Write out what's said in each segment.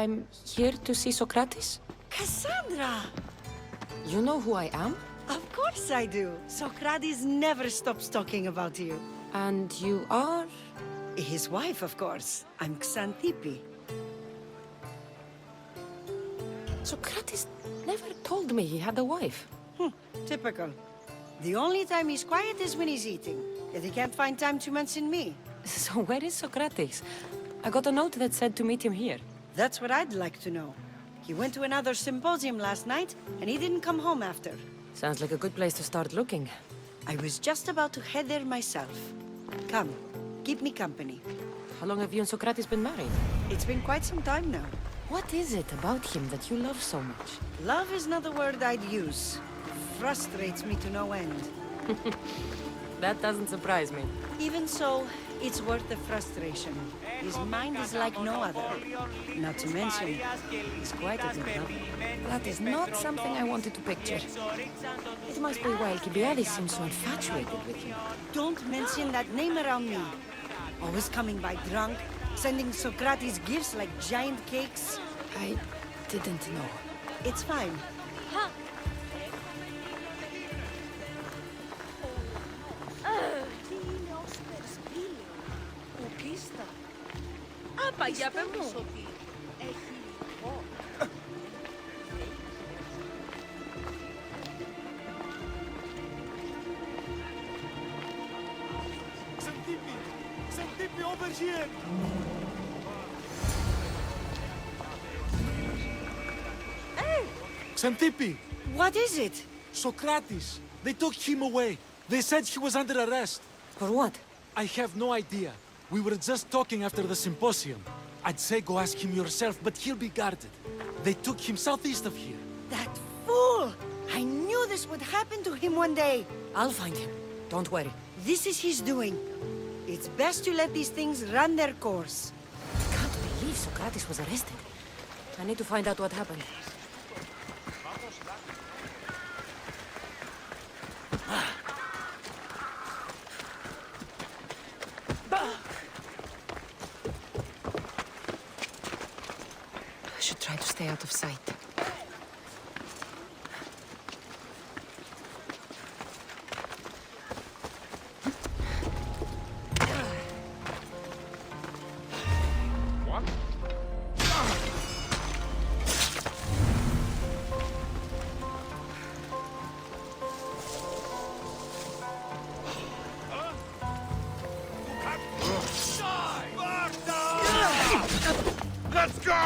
I'm here to see Socrates? Cassandra! You know who I am? Of course I do. Socrates never stops talking about you. And you are? His wife, of course. I'm Xanthippe. Socrates never told me he had a wife. Typical. The only time he's quiet is when he's eating. Yet he can't find time to mention me. So where is Socrates? I got a note that said to meet him here. That's what I'd like to know. He went to another symposium last night, and he didn't come home after. Sounds like a good place to start looking. I was just about to head there myself. Come, keep me company. How long have you and Socrates been married? It's been quite some time now. What is it about him that you love so much? Love is not the word I'd use. Frustrates me to no end. That doesn't surprise me. Even so, it's worth the frustration. His mind is like no other. Not to mention, he's quite a good lover. That is not something I wanted to picture. It must be why Alcibiades seems so infatuated with you. Don't mention that name around me. Always coming by drunk, sending Socrates gifts like giant cakes. I didn't know. It's fine. Παγιά πε μου. Xanthippe, over here! Hey! Xanthippe! What is it? Socrates! They took him away. They said he was under arrest. For what? I have no idea. We were just talking after the symposium. I'd say go ask him yourself, but he'll be guarded. They took him southeast of here. That fool! I knew this would happen to him one day. I'll find him. Don't worry. This is his doing. It's best to let these things run their course. I can't believe Socrates was arrested. I need to find out what happened. I should try to stay out of sight. Let's go!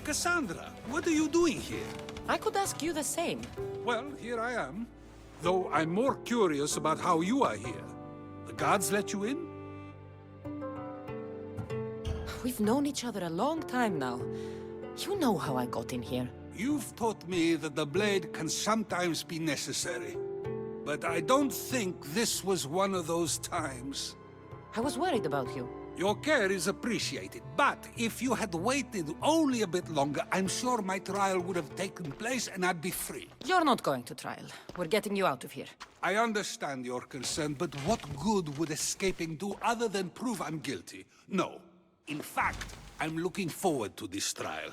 Cassandra, what are you doing here? I could ask you the same. Well, here I am. Though I'm more curious about how you are here. The guards let you in? We've known each other a long time now. You know how I got in here. You've taught me that the blade can sometimes be necessary. But I don't think this was one of those times. I was worried about you. Your care is appreciated, but if you had waited only a bit longer, I'm sure my trial would have taken place and I'd be free. You're not going to trial. We're getting you out of here. I understand your concern, but what good would escaping do other than prove I'm guilty? No. In fact, I'm looking forward to this trial.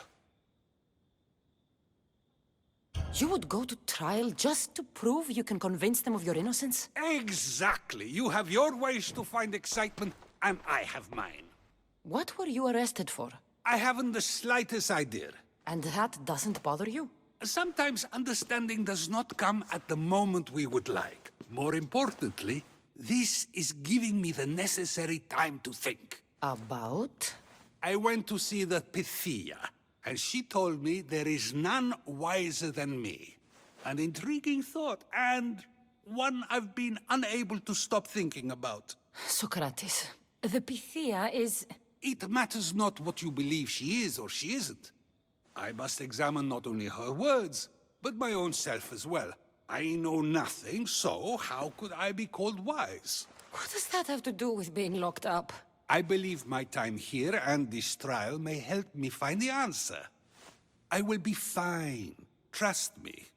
You would go to trial just to prove you can convince them of your innocence? Exactly. You have your ways to find excitement, and I have mine. What were you arrested for? I haven't the slightest idea. And that doesn't bother you? Sometimes understanding does not come at the moment we would like. More importantly, this is giving me the necessary time to think. About? I went to see the Pythia. and she told me there is none wiser than me. An intriguing thought, and one I've been unable to stop thinking about. Socrates, the Pythia is... It matters not what you believe she is or she isn't. I must examine not only her words, but my own self as well. I know nothing, so how could I be called wise? What does that have to do with being locked up? I believe my time here and this trial may help me find the answer. I will be fine. Trust me.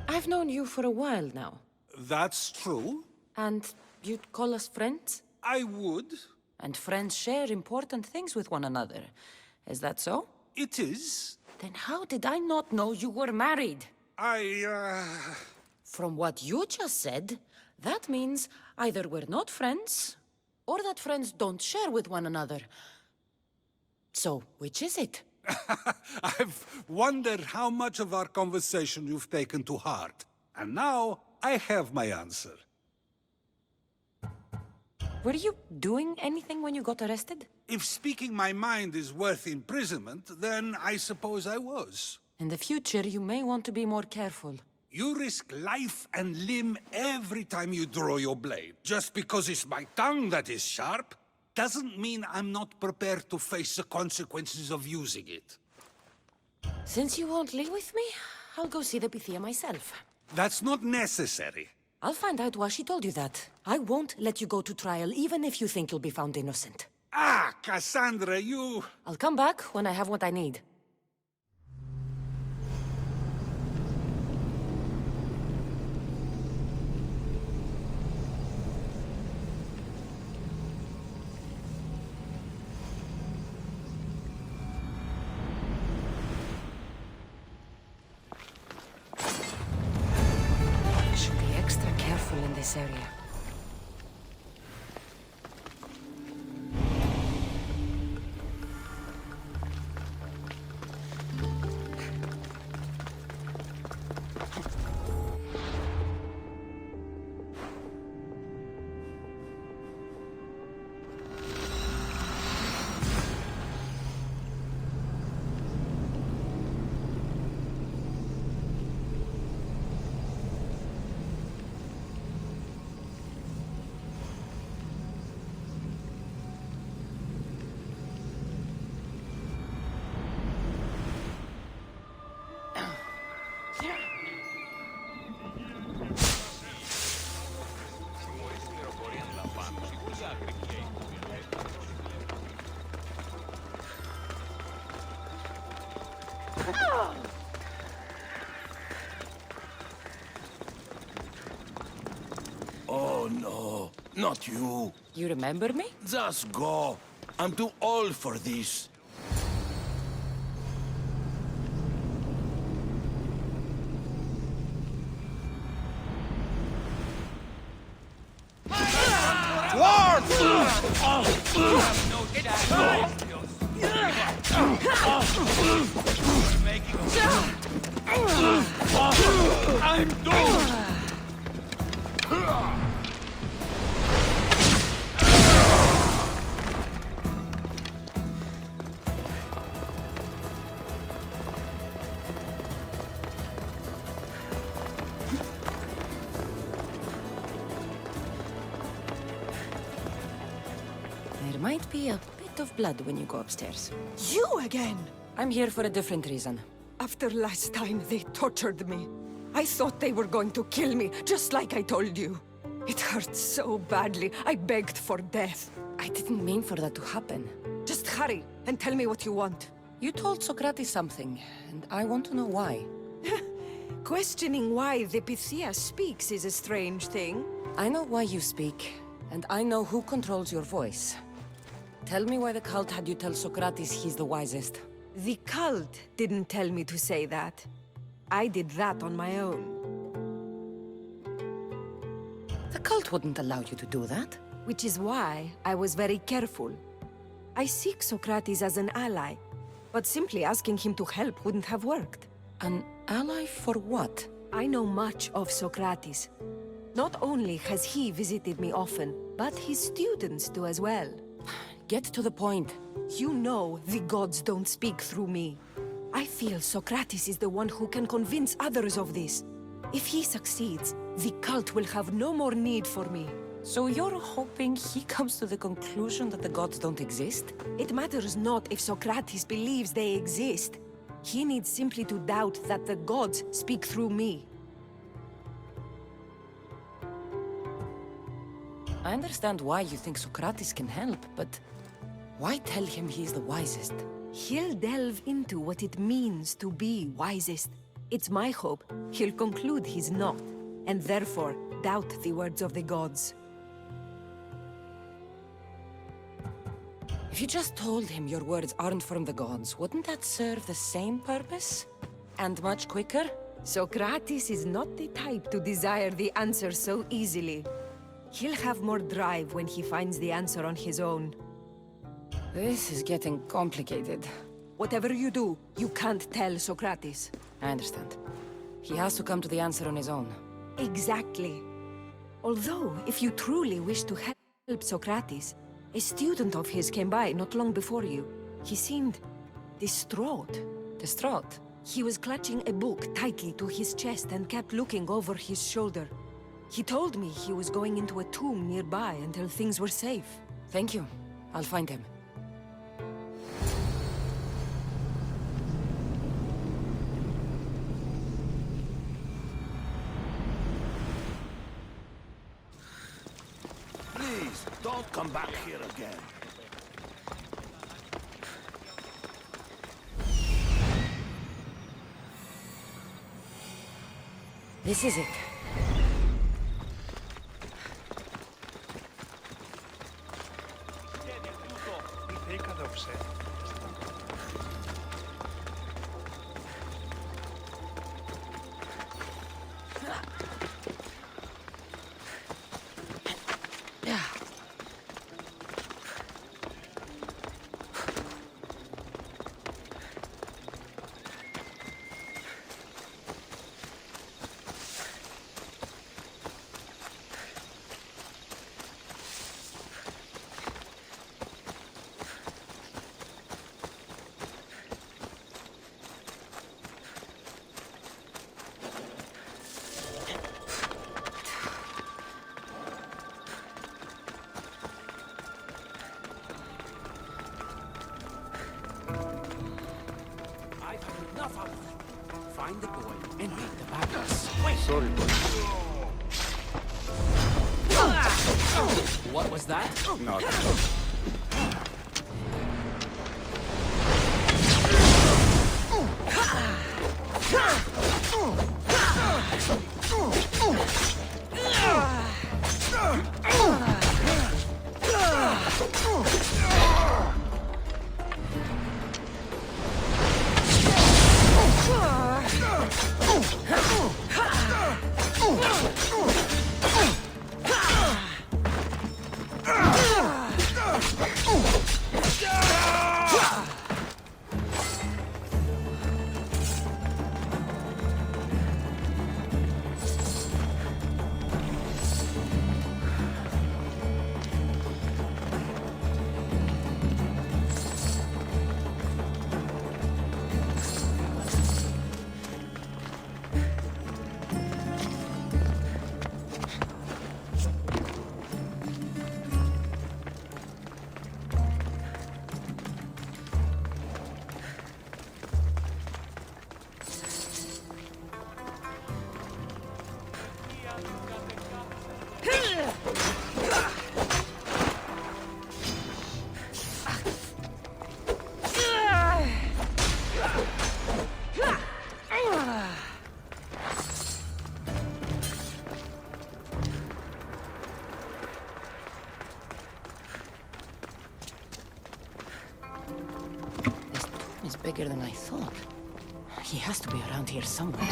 I've known you for a while now. That's true. And you'd call us friends? I would. And friends share important things with one another. Is that so? It is. Then how did I not know you were married? From what you just said, that means either we're not friends, or that friends don't share with one another. So, which is it? I've wondered how much of our conversation you've taken to heart. And now, I have my answer. Were you doing anything when you got arrested? If speaking my mind is worth imprisonment, then I suppose I was. In the future, you may want to be more careful. You risk life and limb every time you draw your blade. Just because it's my tongue that is sharp, doesn't mean I'm not prepared to face the consequences of using it. Since you won't leave with me, I'll go see the Pythia myself. That's not necessary. I'll find out why she told you that. I won't let you go to trial, even if you think you'll be found innocent. Ah, Cassandra, you... I'll come back when I have what I need. I should be extra careful in this area. Oh no, not you. You remember me? Just go. I'm too old for this. I'm doomed! There might be a bit of blood when you go upstairs. You again! I'm here for a different reason. After last time, they tortured me. I thought they were going to kill me, just like I told you. It hurt so badly, I begged for death. I didn't mean for that to happen. Just hurry, and tell me what you want. You told Socrates something, and I want to know why. Questioning why the Pythia speaks is a strange thing. I know why you speak, and I know who controls your voice. Tell me why the cult had you tell Socrates he's the wisest. The cult didn't tell me to say that. I did that on my own. The cult wouldn't allow you to do that. Which is why I was very careful. I seek Socrates as an ally, but simply asking him to help wouldn't have worked. An ally for what? I know much of Socrates. Not only has he visited me often, but his students do as well. Get to the point. You know the gods don't speak through me. I feel Socrates is the one who can convince others of this. If he succeeds, the cult will have no more need for me. So you're hoping he comes to the conclusion that the gods don't exist? It matters not if Socrates believes they exist. He needs simply to doubt that the gods speak through me. I understand why you think Socrates can help, but why tell him he's the wisest? He'll delve into what it means to be wisest. It's my hope he'll conclude he's not, and therefore doubt the words of the gods. If you just told him your words aren't from the gods, wouldn't that serve the same purpose? And much quicker? Socrates is not the type to desire the answer so easily. He'll have more drive when he finds the answer on his own. This is getting complicated. Whatever you do, you can't tell Socrates. I understand. He has to come to the answer on his own. Exactly. Although, if you truly wish to help Socrates, a student of his came by not long before you. He seemed distraught. Distraught? He was clutching a book tightly to his chest and kept looking over his shoulder. He told me he was going into a tomb nearby until things were safe. Thank you. I'll find him. Please, don't come back here again. This is it. Find the boy and make the battles. Sorry, boy. What was that? Not. Is bigger than I thought. He has to be around here somewhere.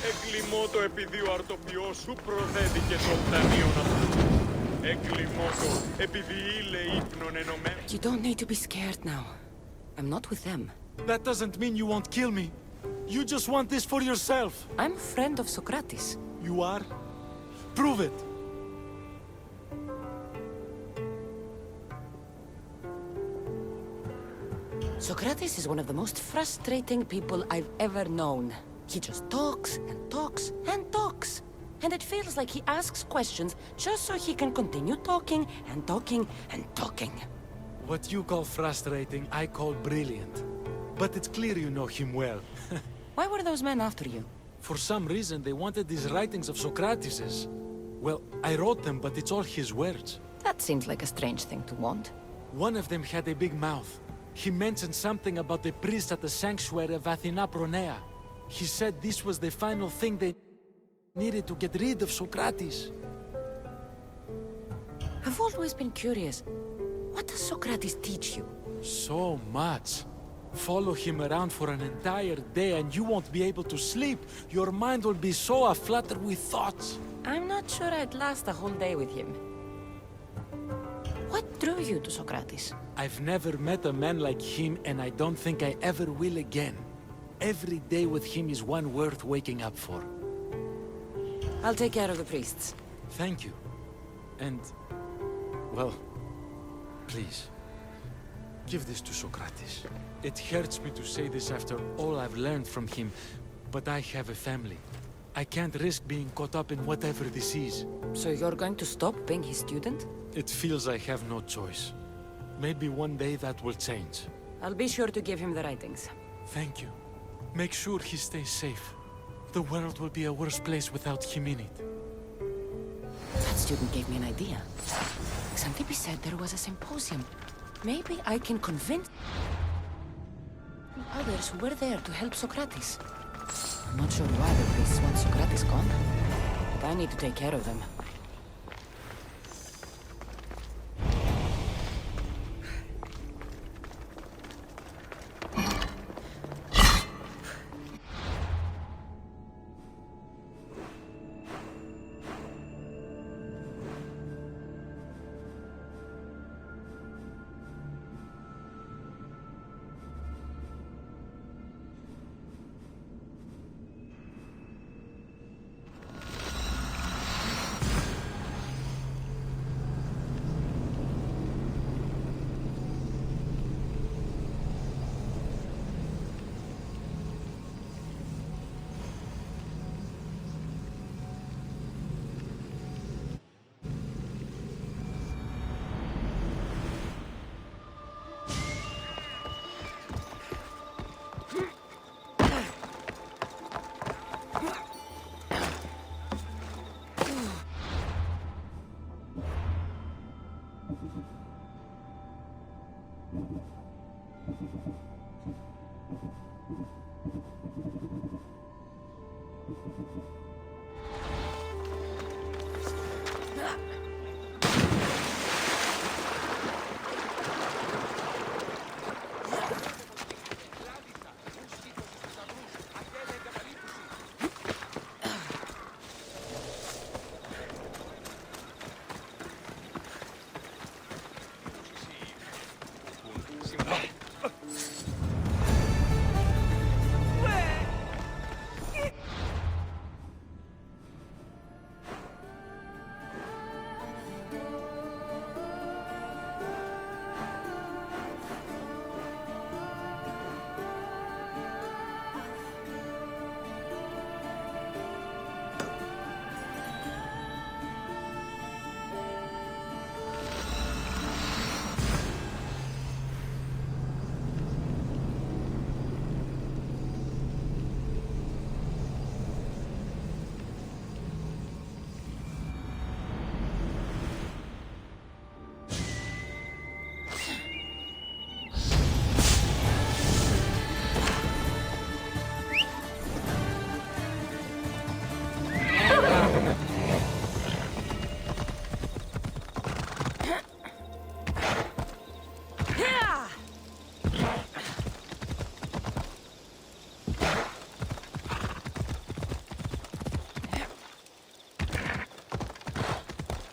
Εκλιμώτο επειδή ο αρτοποιός σου προδέθηκε το δανείον αυτού. Εκλιμώτο επειδή ήλε ύπνον ενωμένων. You don't need to be scared now. I'm not with them. That doesn't mean you won't kill me. You just want this for yourself. I'm a friend of Socrates. You are? Prove it. Socrates is one of the most frustrating people I've ever known. He just talks and talks and talks. And it feels like he asks questions just so he can continue talking and talking and talking. What you call frustrating, I call brilliant. But it's clear you know him well. Why were those men after you? For some reason, they wanted these writings of Socrates's. Well, I wrote them, but it's all his words. That seems like a strange thing to want. One of them had a big mouth. He mentioned something about the priest at the sanctuary of Athena Pronea. He said this was the final thing they needed to get rid of Socrates. I've always been curious. What does Socrates teach you? So much. Follow him around for an entire day and you won't be able to sleep. Your mind will be so aflutter with thoughts. I'm not sure I'd last a whole day with him. What drew you to Socrates? I've never met a man like him and I don't think I ever will again. Every day with him is one worth waking up for. I'll take care of the priests. Thank you. And, well, please, give this to Socrates. It hurts me to say this after all I've learned from him, but I have a family. I can't risk being caught up in whatever this is. So you're going to stop being his student? It feels I have no choice. Maybe one day that will change. I'll be sure to give him the writings. Thank you. Make sure he stays safe. The world will be a worse place without him in it. That student gave me an idea. Xantippe said there was a symposium. Maybe I can convince others who were there to help Socrates. I'm not sure why the priests want Socrates gone, but I need to take care of them.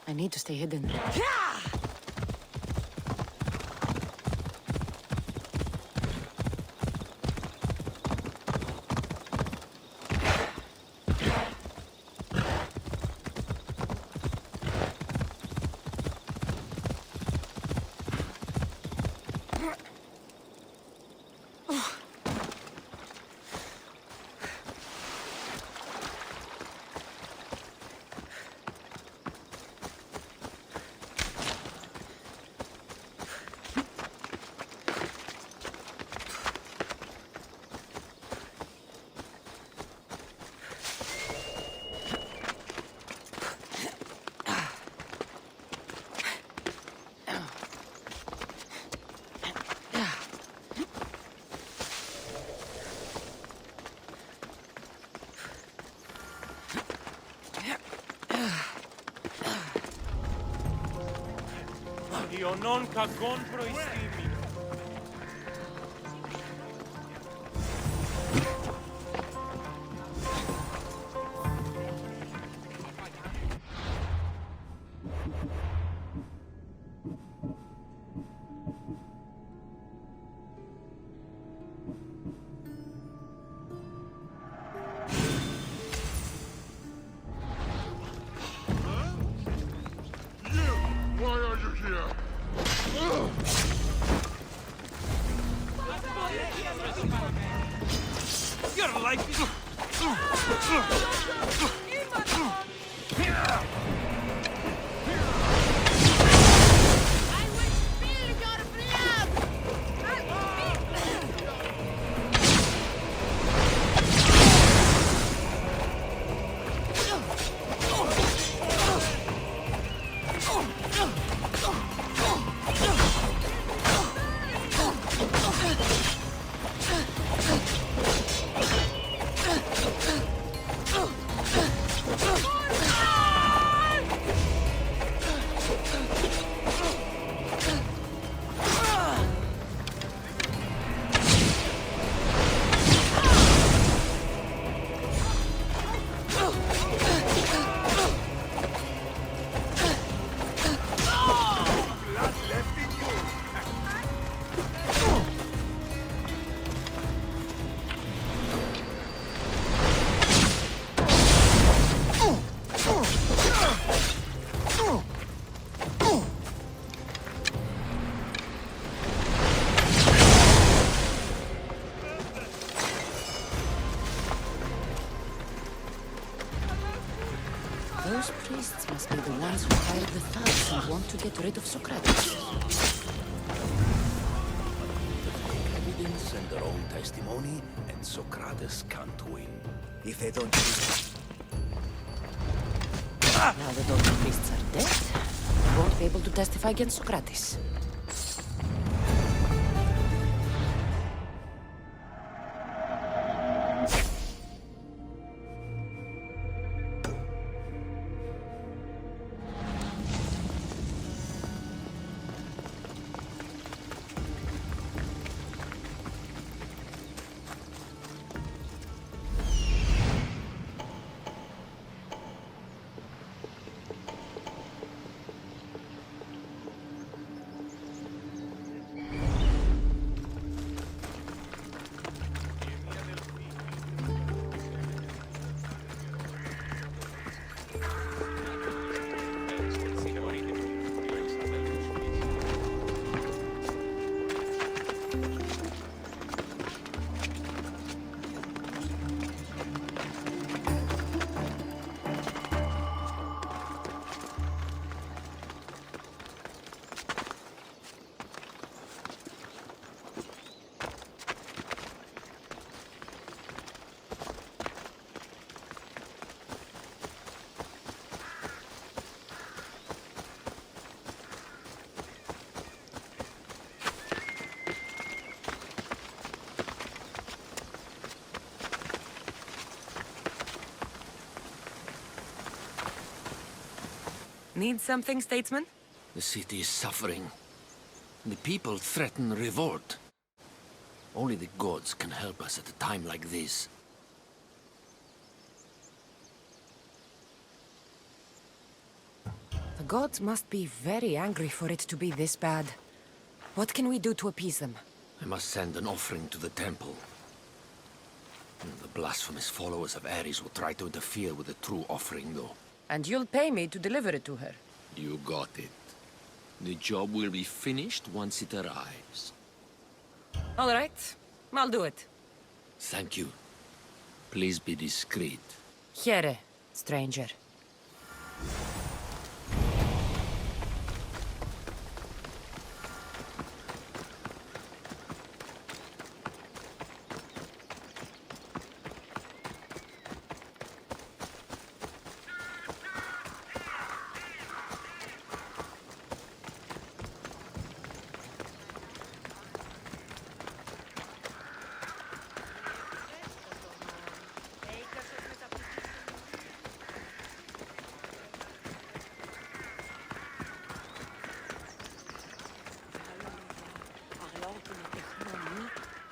I need to stay hidden. Ιωνών κακών προϊστήμην. Why are you here? Your life is... Those priests must be the ones who hired the thugs and want to get rid of Socrates. Evidence and their own testimony, and Socrates can't win. If they don't... Now that all the priests are dead, they won't be able to testify against Socrates. Need something, statesman? The city is suffering. The people threaten revolt. Only the gods can help us at a time like this. The The gods must be very angry for it to be this bad. What can we do to appease them? I must send an offering to the temple. The blasphemous followers of Ares will try to interfere with the true offering, though. And you'll pay me to deliver it to her. You got it. The job will be finished once it arrives. All right, I'll do it. Thank you. Please be discreet. Here, stranger.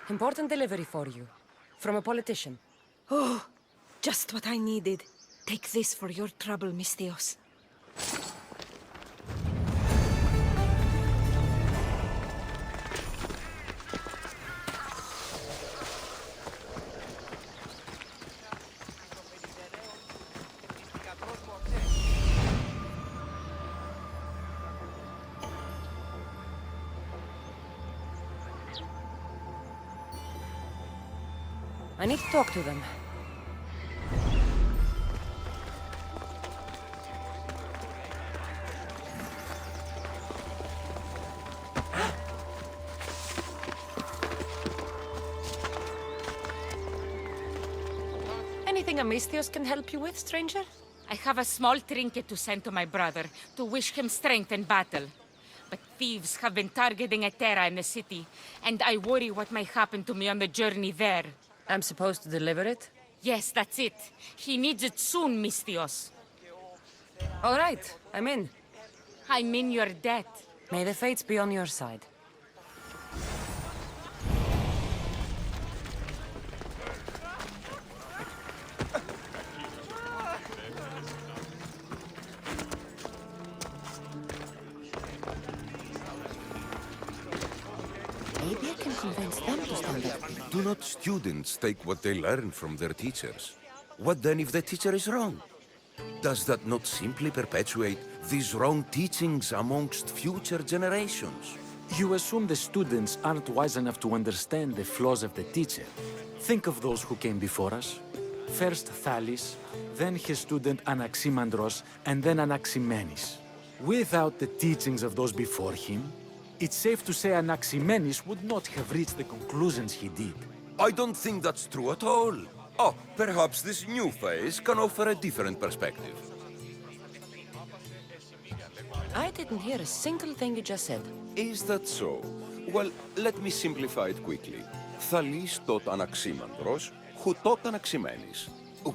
Important delivery for you. From a politician. Oh, just what I needed. Take this for your trouble, Misthios. I need to talk to them. Anything Amistios can help you with, stranger? I have a small trinket to send to my brother, to wish him strength in battle. But thieves have been targeting Etera in the city, and I worry what may happen to me on the journey there. I'm supposed to deliver it? Yes, that's it. He needs it soon, Misthios. All right, I'm in. I'm in your debt. May the fates be on your side. Maybe I can convince them to stand up. Do not students take what they learn from their teachers? What then if the teacher is wrong? Does that not simply perpetuate these wrong teachings amongst future generations? You assume the students aren't wise enough to understand the flaws of the teacher. Think of those who came before us. First Thalis, then his student Anaximandros, and then Anaximenes. Without the teachings of those before him, it's safe to say Anaximenes would not have reached the conclusions he did. I don't think that's true at all. Oh, perhaps this new phase can offer a different perspective. I didn't hear a single thing you just said. Is that so? Well, let me simplify it quickly. Thalis taught Anaximandros, who taught Anaximenes.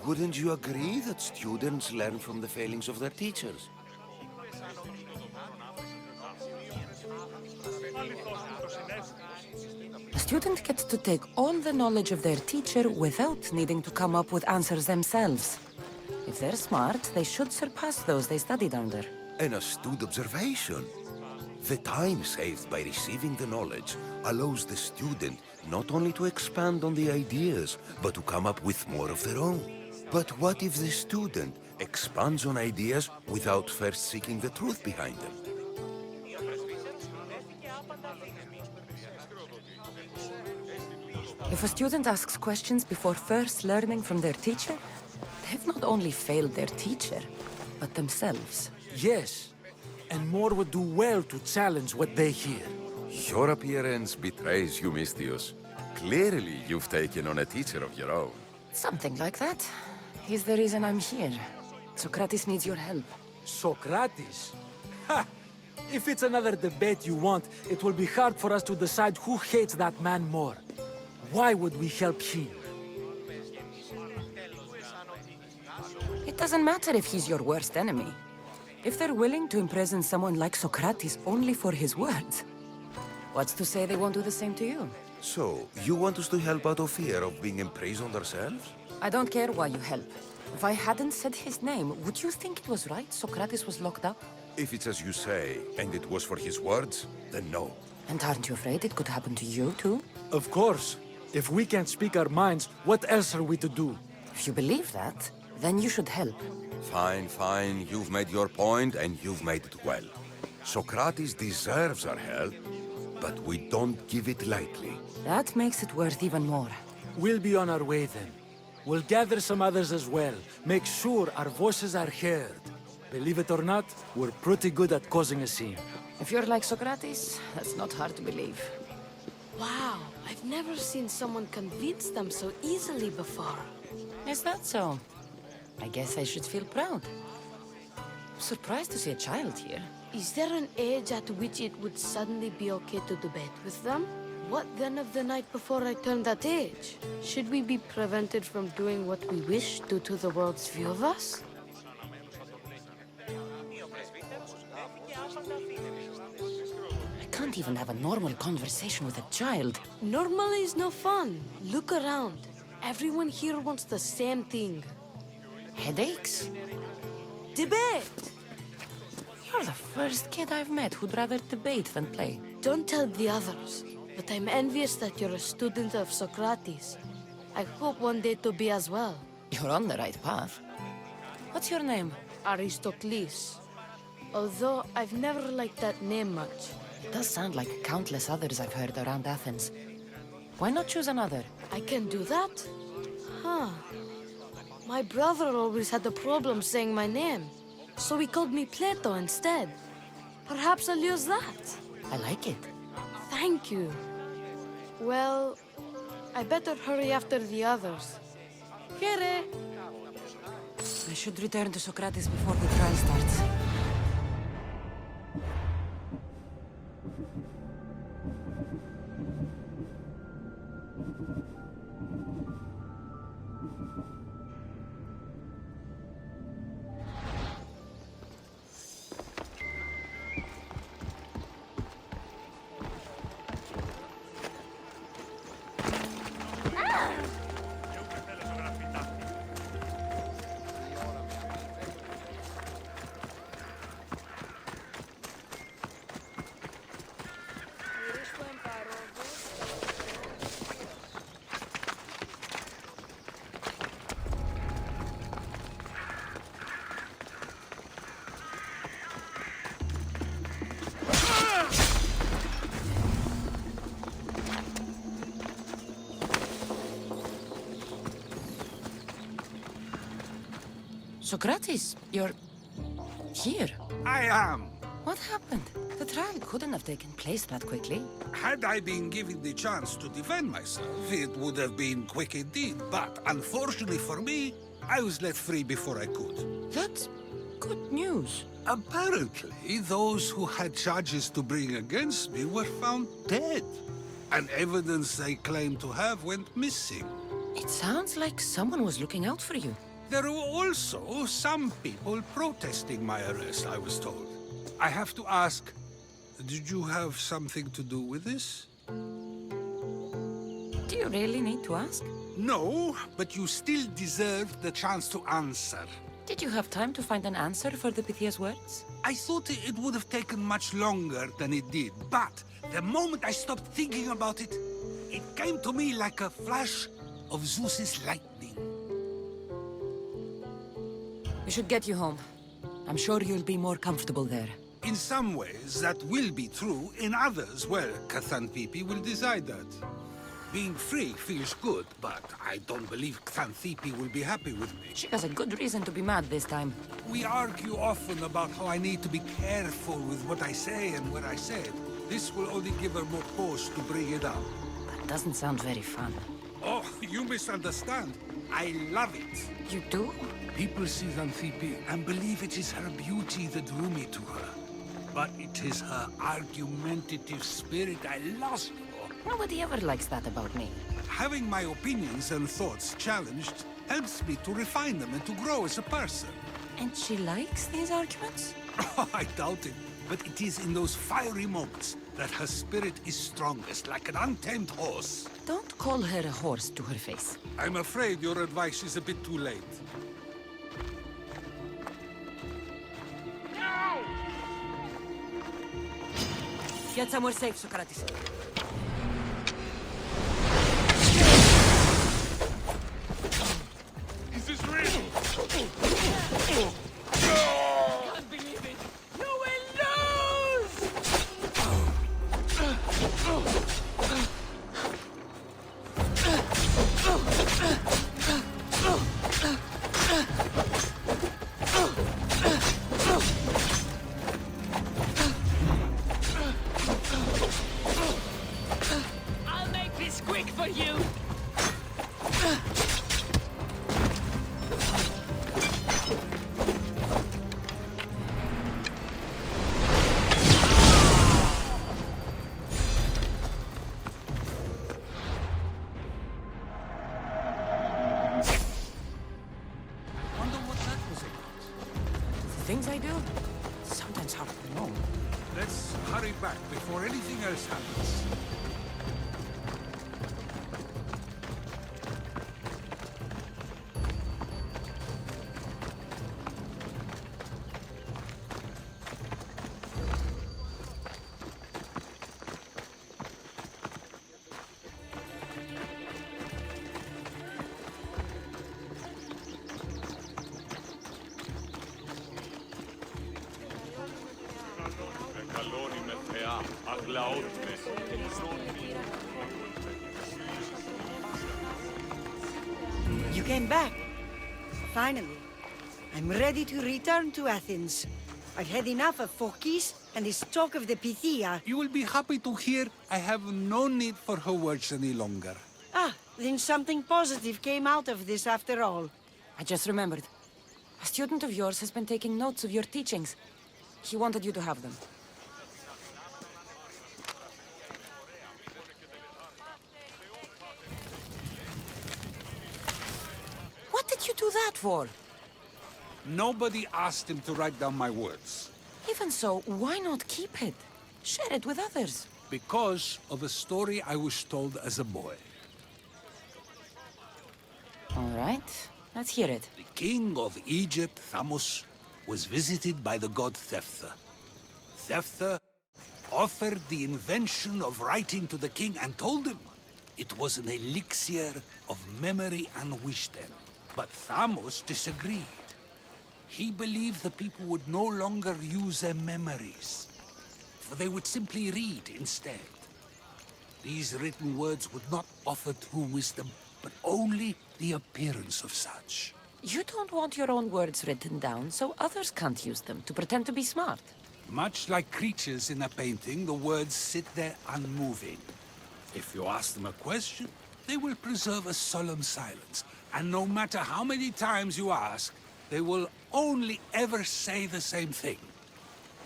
Wouldn't you agree that students learn from the failings of their teachers? A student gets to take all the knowledge of their teacher without needing to come up with answers themselves. If they're smart, they should surpass those they studied under. An astute observation. The time saved by receiving the knowledge allows the student not only to expand on the ideas, but to come up with more of their own. But what if the student expands on ideas without first seeking the truth behind them? If a student asks questions before first learning from their teacher, they've not only failed their teacher, but themselves. Yes, and more would do well to challenge what they hear. Your appearance betrays you, Misthios. Clearly, you've taken on a teacher of your own. Something like that. He's the reason I'm here. Socrates needs your help. Socrates? Ha! If it's another debate you want, it will be hard for us to decide who hates that man more. Why would we help him? It doesn't matter if he's your worst enemy. If they're willing to imprison someone like Socrates only for his words, what's to say they won't do the same to you? So, you want us to help out of fear of being imprisoned ourselves? I don't care why you help. If I hadn't said his name, would you think it was right Socrates was locked up? If it's as you say, and it was for his words, then no. And aren't you afraid it could happen to you, too? Of course. If we can't speak our minds, what else are we to do? If you believe that, then you should help. Fine, fine. You've made your point, and you've made it well. Socrates deserves our help, but we don't give it lightly. That makes it worth even more. We'll be on our way then. We'll gather some others as well. Make sure our voices are heard. Believe it or not, we're pretty good at causing a scene. If you're like Socrates, that's not hard to believe. Wow, I've never seen someone convince them so easily before. Is that so? I guess I should feel proud. I'm surprised to see a child here. Is there an age at which it would suddenly be okay to debate with them? What then of the night before I turned that age? Should we be prevented from doing what we wish due to the world's view of us? I can't even have a normal conversation with a child. Normal is no fun. Look around. Everyone here wants the same thing. Headaches? Debate! You're the first kid I've met who'd rather debate than play. Don't tell the others, but I'm envious that you're a student of Socrates. I hope one day to be as well. You're on the right path. What's your name? Aristocles. Although I've never liked that name much. It does sound like countless others I've heard around Athens. Why not choose another? I can do that? Huh. My brother always had a problem saying my name, so he called me Plato instead. Perhaps I'll use that. I like it. Thank you. Well, I better hurry after the others. Here. I should return to Socrates before the trial starts. Socrates, you're here. I am. What happened? The trial couldn't have taken place that quickly. Had I been given the chance to defend myself, it would have been quick indeed. But unfortunately for me, I was let free before I could. That's good news. Apparently, those who had charges to bring against me were found dead. And evidence they claimed to have went missing. It sounds like someone was looking out for you. There were also some people protesting my arrest, I was told. I have to ask, did you have something to do with this? Do you really need to ask? No, but you still deserve the chance to answer. Did you have time to find an answer for the Pythia's words? I thought it would have taken much longer than it did, but the moment I stopped thinking about it, it came to me like a flash of Zeus's lightning. We should get you home. I'm sure you'll be more comfortable there. In some ways, that will be true. In others, well, Xanthippe will decide that. Being free feels good, but I don't believe Xanthippe will be happy with me. She has a good reason to be mad this time. We argue often about how I need to be careful with what I say and what I said. This will only give her more cause to bring it up. That doesn't sound very fun. Oh, you misunderstand. I love it. You do? People see Xanthippe and believe it is her beauty that drew me to her. But it is her argumentative spirit I lust for. Nobody ever likes that about me. Having my opinions and thoughts challenged helps me to refine them and to grow as a person. And she likes these arguments? Oh, I doubt it. But it is in those fiery moments that her spirit is strongest, like an untamed horse. Don't call her a horse to her face. I'm afraid your advice is a bit too late. No! Get somewhere safe, Socrates. Is this real? Can't believe it! You will lose! I'll make this quick for you. Wonder what that was about. The things I do, sometimes hard to know. Let's hurry back before anything else happens. Μεγαλώνει με θεά, αγλαότμες, You came back. Finally. I'm ready to return to Athens. I've had enough of Phokis and his talk of the Pythia. You will be happy to hear I have no need for her words any longer. Ah, then something positive came out of this after all. I just remembered. A student of yours has been taking notes of your teachings. He wanted you to have them. What did you do that for? Nobody asked him to write down my words. Even so, why not keep it? Share it with others. Because of a story I was told as a boy. All right, let's hear it. The king of Egypt, Thamos, was visited by the god Thephtha. Thephtha offered the invention of writing to the king and told him it was an elixir of memory and wisdom. But Thamos disagreed. He believed the people would no longer use their memories, for they would simply read instead. These written words would not offer true wisdom, but only the appearance of such. You don't want your own words written down, so others can't use them to pretend to be smart. Much like creatures in a painting, the words sit there unmoving. If you ask them a question, they will preserve a solemn silence. And no matter how many times you ask, they will only ever say the same thing.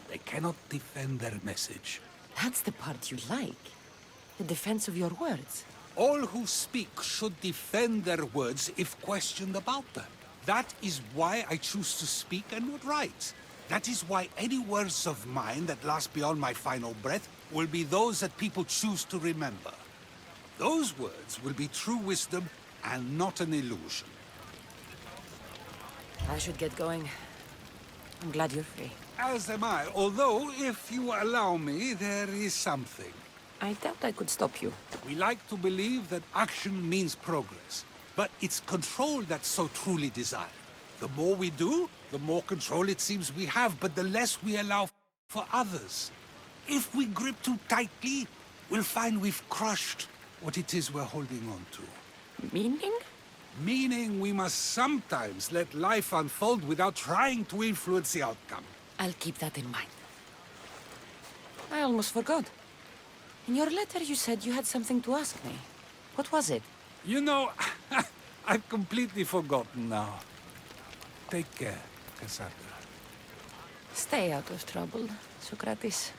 They cannot defend their message. That's the part you like. The defense of your words. All who speak should defend their words if questioned about them. That is why I choose to speak and not write. That is why any words of mine that last beyond my final breath will be those that people choose to remember. Those words will be true wisdom and not an illusion. I should get going. I'm glad you're free. As am I, although, if you allow me, there is something. I doubt I could stop you. We like to believe that action means progress, but it's control that's so truly desired. The more we do, the more control it seems we have, but the less we allow for others. If we grip too tightly, we'll find we've crushed what it is we're holding on to. Meaning? Meaning we must sometimes let life unfold without trying to influence the outcome. I'll keep that in mind. I almost forgot. In your letter you said you had something to ask me. What was it? You know, I've completely forgotten now. Take care, Cassandra. Stay out of trouble, Socrates.